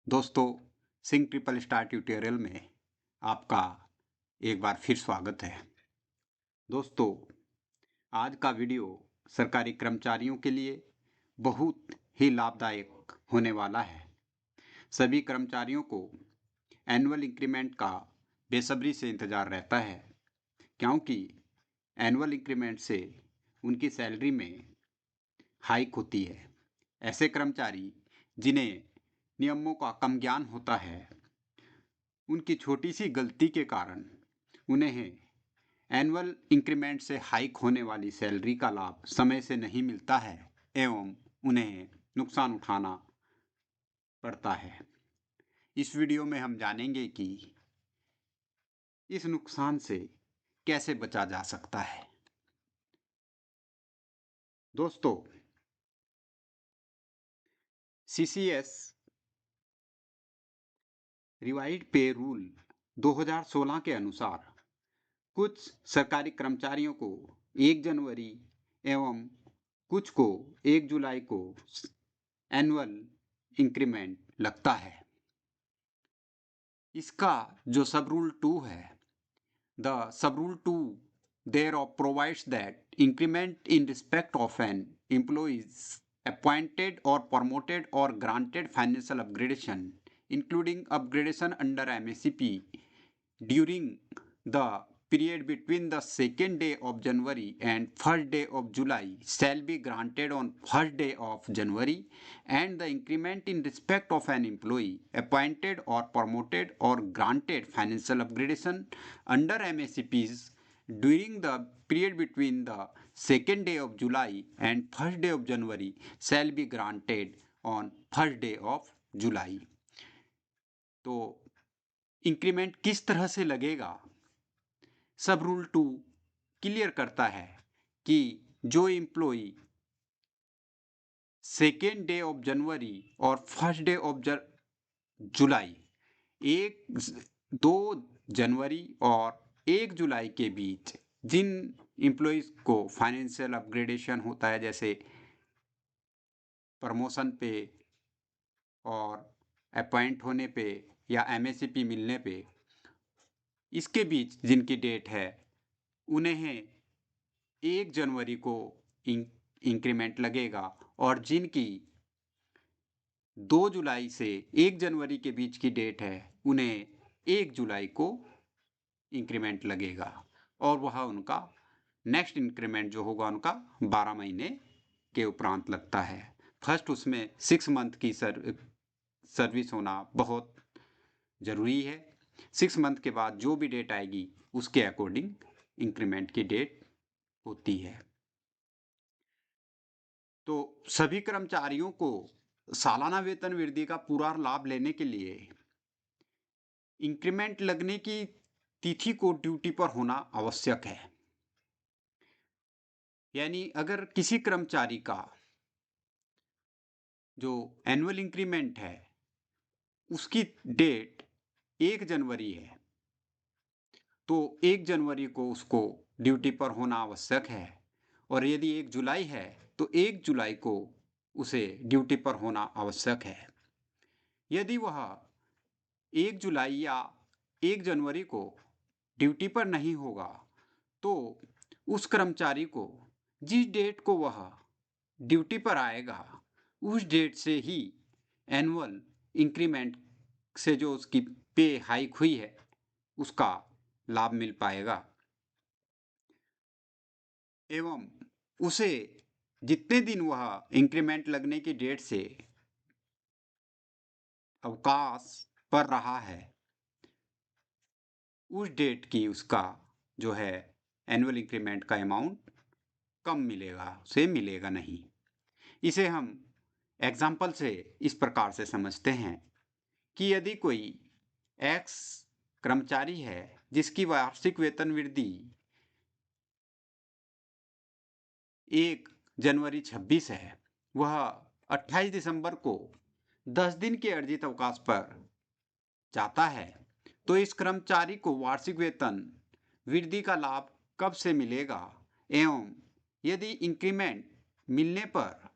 दोस्तों, Singh triple star tutorial में आपका एक बार फिर स्वागत है। दोस्तों, आज का वीडियो सरकारी कर्मचारियों के लिए बहुत ही लाभदायक होने वाला है। सभी कर्मचारियों को एनुअल इंक्रीमेंट का बेसब्री से इंतज़ार रहता है, क्योंकि एनुअल इंक्रीमेंट से उनकी सैलरी में हाइक होती है। ऐसे कर्मचारी जिन्हें नियमों का कम ज्ञान होता है, उनकी छोटी सी गलती के कारण उन्हें एनुअल इंक्रीमेंट से हाइक होने वाली सैलरी का लाभ समय से नहीं मिलता है एवं उन्हें नुकसान उठाना पड़ता है। इस वीडियो में हम जानेंगे कि इस नुकसान से कैसे बचा जा सकता है। दोस्तों, सीसीएस रिवाइज्ड पे रूल 2016 के अनुसार कुछ सरकारी कर्मचारियों को 1 जनवरी एवं कुछ को 1 जुलाई को एनुअल इंक्रीमेंट लगता है। इसका जो सब रूल 2 है, the sub rule 2 thereof provides that increment in respect of an employee is appointed or promoted or granted financial upgradation, including upgradation under MACP during the period between the 2nd day of January and 1st day of July shall be granted on 1st day of January, and the increment in respect of an employee appointed or promoted or granted financial upgradation under MACPs during the period between the 2nd day of July and 1st day of January shall be granted on 1st day of July। तो increment किस तरह से लगेगा, सब rule 2 clear करता है कि जो employee 2nd day of January और 1st डे ऑफ जुलाई, 2 जनवरी और 1 जुलाई के बीच जिन एम्प्लॉइज को फाइनेंशियल अपग्रेडेशन होता है, जैसे प्रमोशन पे और अपॉइंट होने पे या एमएससीपी मिलने पे, इसके बीच जिनकी डेट है, उन्हें 1 जनवरी को इंक्रीमेंट लगेगा, और जिनकी 2 जुलाई से 1 जनवरी के बीच की डेट है, उन्हें 1 जुलाई को इंक्रीमेंट लगेगा, और वह उनका नेक्स्ट इंक्रीमेंट जो होगा उनका 12 महीने के उपरांत लगता है। फर्स्ट उसमें 6 मंथ की सर्विस होना बहुत ज़रूरी है। 6 मंथ के बाद जो भी डेट आएगी उसके अकॉर्डिंग इंक्रीमेंट की डेट होती है। तो सभी कर्मचारियों को सालाना वेतन वृद्धि का पूरा लाभ लेने के लिए इंक्रीमेंट लगने की तिथि को ड्यूटी पर होना आवश्यक है। यानी अगर किसी कर्मचारी का जो एनुअल इंक्रीमेंट है उसकी डेट 1 जनवरी है, तो 1 जनवरी को उसको ड्यूटी पर होना आवश्यक है, और यदि 1 जुलाई है तो 1 जुलाई को उसे ड्यूटी पर होना आवश्यक है। यदि वह 1 जुलाई या 1 जनवरी को ड्यूटी पर नहीं होगा, तो उस कर्मचारी को जिस डेट को वह ड्यूटी पर आएगा उस डेट से ही एनुअल इंक्रीमेंट से जो उसकी पे हाइक हुई है उसका लाभ मिल पाएगा, एवं उसे जितने दिन वह इंक्रीमेंट लगने की डेट से अवकाश पर रहा है, उस डेट की उसका जो है एनुअल इंक्रीमेंट का अमाउंट कम मिलेगा, उसे मिलेगा नहीं। इसे हम एग्जाम्पल से इस प्रकार से समझते हैं कि यदि कोई एक्स कर्मचारी है जिसकी वार्षिक वेतन वृद्धि 1 जनवरी 26 है, वह 28 दिसंबर को 10 दिन के अर्जित अवकाश पर जाता है, तो इस कर्मचारी को वार्षिक वेतन वृद्धि का लाभ कब से मिलेगा, एवं यदि इंक्रीमेंट मिलने पर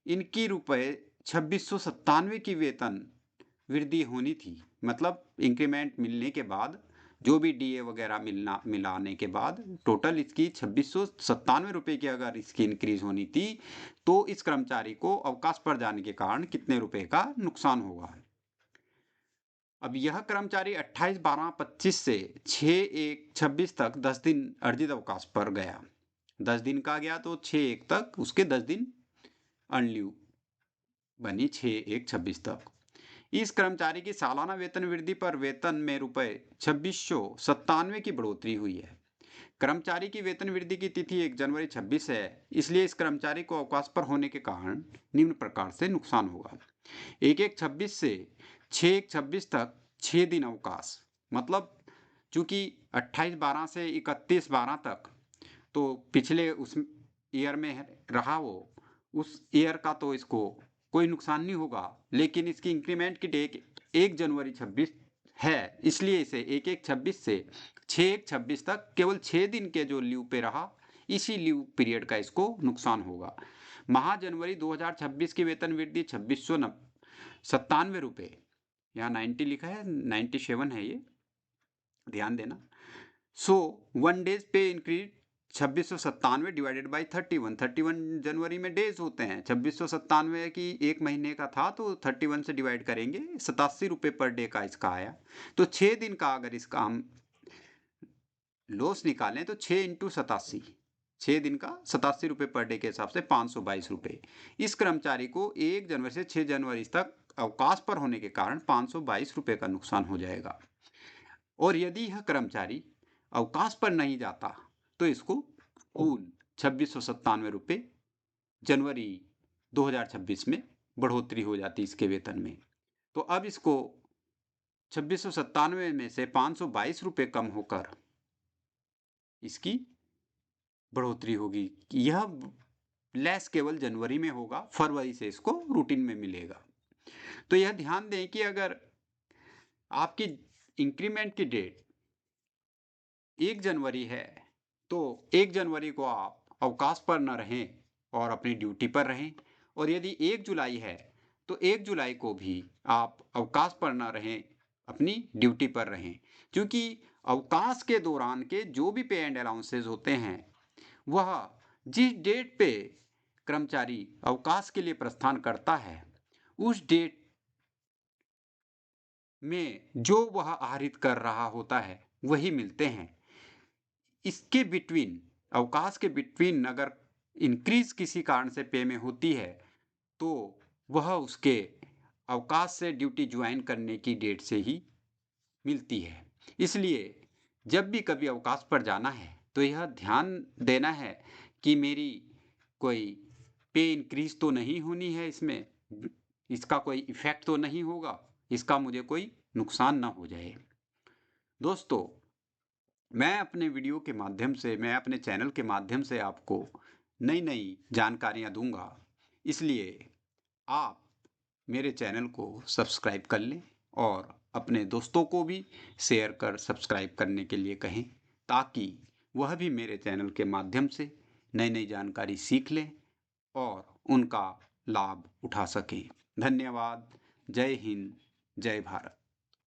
इनकी ₹2697 की वेतन वृद्धि होनी थी, मतलब इंक्रीमेंट मिलने के बाद जो भी डीए वगैरह मिलाने के बाद टोटल इसकी 2697 रुपये की अगर इसकी इंक्रीज होनी थी, तो इस कर्मचारी को अवकाश पर जाने के कारण कितने रुपए का नुकसान होगा। अब यह कर्मचारी 28/12/25 से 6/1/26 तक 10 दिन अर्जित अवकाश पर गया। 10 दिन का गया तो 6/1 तक उसके 10 दिन अनलीव बनी 6/1/26 तक। इस कर्मचारी की सालाना वेतन वृद्धि पर वेतन में ₹2697 की बढ़ोतरी हुई है। कर्मचारी की वेतन वृद्धि की तिथि 1 जनवरी 26 है, इसलिए इस कर्मचारी को अवकाश पर होने के कारण निम्न प्रकार से नुकसान होगा। 1/1/26 से 6/1/26 तक 6 दिन अवकाश, मतलब चूंकि 28/12 से 31/12 तक तो पिछले उस ईयर में रहा वो, उस ईयर का तो इसको कोई नुकसान नहीं होगा, लेकिन इसकी इंक्रीमेंट की डेट 1 जनवरी 26 है, इसलिए इसे 1/1/26 से 6/1/26 तक केवल 6 दिन के जो लीव पे रहा, इसी लीव पीरियड का इसको नुकसान होगा। माह जनवरी 2026 की वेतन वृद्धि 2697 रुपये, यहाँ 90 लिखा है, 97 है ये, ध्यान देना। सो 1 डेज पे इंक्रीज 2697 डिवाइडेड बाई 31 जनवरी में डेज होते हैं। 2697 की एक महीने का था तो 31 से डिवाइड करेंगे, 87 रुपये पर डे का इसका आया। तो 6 दिन का अगर इसका हम लॉस निकालें तो 6 इंटू 87, 6 दिन का 87 रुपये पर डे के हिसाब से 522 रुपये। इस कर्मचारी को 1 जनवरी से 6 जनवरी तक अवकाश पर होने के कारण 522 रुपये का नुकसान हो जाएगा। और यदि यह कर्मचारी अवकाश पर नहीं जाता तो इसको कुल 2697 रुपये जनवरी 2026 में बढ़ोतरी हो जाती इसके वेतन में। तो अब इसको 2697 में से 522 रुपये कम होकर इसकी बढ़ोतरी होगी। यह लेस केवल जनवरी में होगा, फरवरी से इसको रूटीन में मिलेगा। तो यह ध्यान दें कि अगर आपकी इंक्रीमेंट की डेट 1 जनवरी है तो 1 जनवरी को आप अवकाश पर न रहें और अपनी ड्यूटी पर रहें, और यदि 1 जुलाई है तो 1 जुलाई को भी आप अवकाश पर न रहें, अपनी ड्यूटी पर रहें, क्योंकि अवकाश के दौरान के जो भी पे एंड अलाउंसेज होते हैं वह जिस डेट पे कर्मचारी अवकाश के लिए प्रस्थान करता है उस डेट में जो वह आहरित कर रहा होता है वही मिलते हैं। इसके बिटवीन, अवकाश के बिटवीन अगर इंक्रीज किसी कारण से पे में होती है तो वह उसके अवकाश से ड्यूटी ज्वाइन करने की डेट से ही मिलती है। इसलिए जब भी कभी अवकाश पर जाना है तो यह ध्यान देना है कि मेरी कोई पे इंक्रीज तो नहीं होनी है, इसमें इसका कोई इफेक्ट तो नहीं होगा, इसका मुझे कोई नुकसान ना हो जाए। दोस्तों, मैं अपने वीडियो के माध्यम से, मैं अपने चैनल के माध्यम से आपको नई नई जानकारियाँ दूंगा, इसलिए आप मेरे चैनल को सब्सक्राइब कर लें और अपने दोस्तों को भी शेयर कर सब्सक्राइब करने के लिए कहें, ताकि वह भी मेरे चैनल के माध्यम से नई नई जानकारी सीख लें और उनका लाभ उठा सकें। धन्यवाद। जय हिंद, जय भारत।